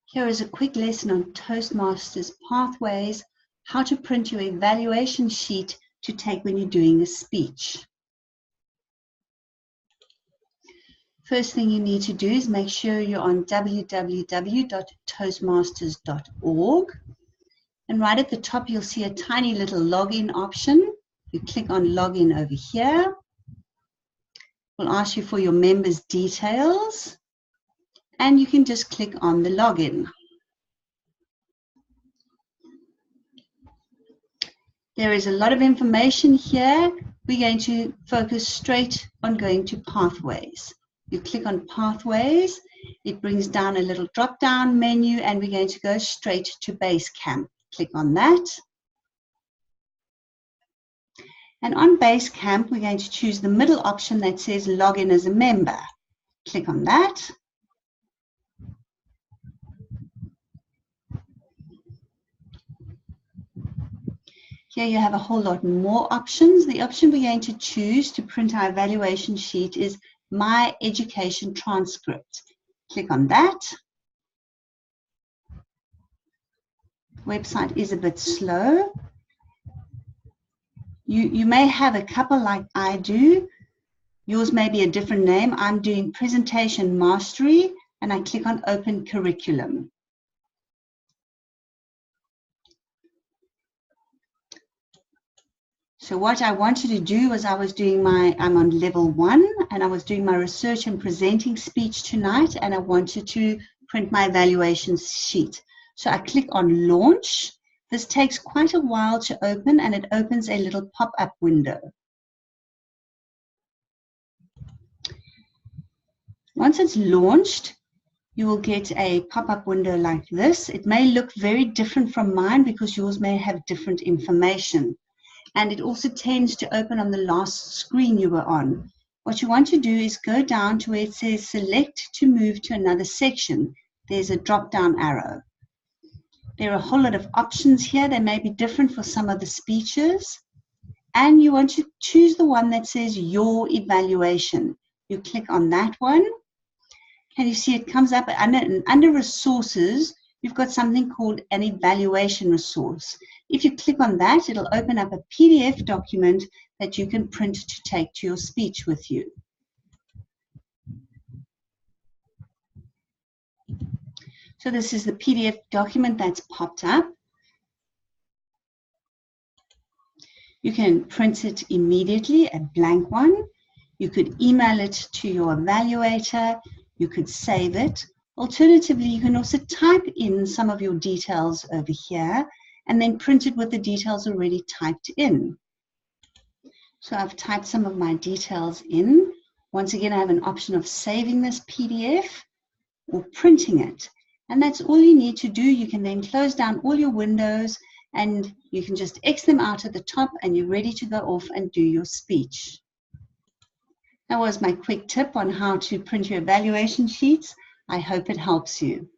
Here is a quick lesson on Toastmasters pathways, how to print your evaluation sheet to take when you're doing a speech. First thing you need to do is make sure you're on www.toastmasters.org. And right at the top, you'll see a tiny little login option. You click on login over here. We'll ask you for your members' details. And you can just click on the login. There is a lot of information here. We're going to focus straight on going to pathways. You click on pathways. It brings down a little drop-down menu, and we're going to go straight to Basecamp. Click on that. And on Basecamp, we're going to choose the middle option that says Login as a member. Click on that. Here you have a whole lot more options. The option we're going to choose to print our evaluation sheet is My Education Transcript. Click on that. Website is a bit slow. You may have a couple like I do. Yours may be a different name. I'm doing Presentation Mastery, and I click on Open Curriculum. So what I wanted to do was I'm on level 1, and I was doing my research and presenting speech tonight, and I wanted to print my evaluation sheet. So I click on Launch. This takes quite a while to open, and it opens a little pop-up window. Once it's launched, you will get a pop-up window like this. It may look very different from mine because yours may have different information. And it also tends to open on the last screen you were on. What you want to do is go down to where it says select to move to another section. There's a drop-down arrow. There are a whole lot of options here. They may be different for some of the speeches. And you want to choose the one that says your evaluation. You click on that one. And you see it comes up under resources. You've got something called an evaluation resource. If you click on that, it'll open up a PDF document that you can print to take to your speech with you. So this is the PDF document that's popped up. You can print it immediately, a blank one. You could email it to your evaluator. You could save it. Alternatively, you can also type in some of your details over here and then print it with the details already typed in. So I've typed some of my details in. Once again, I have an option of saving this PDF or printing it. And that's all you need to do. You can then close down all your windows and you can just X them out at the top and you're ready to go off and do your speech. That was my quick tip on how to print your evaluation sheets. I hope it helps you.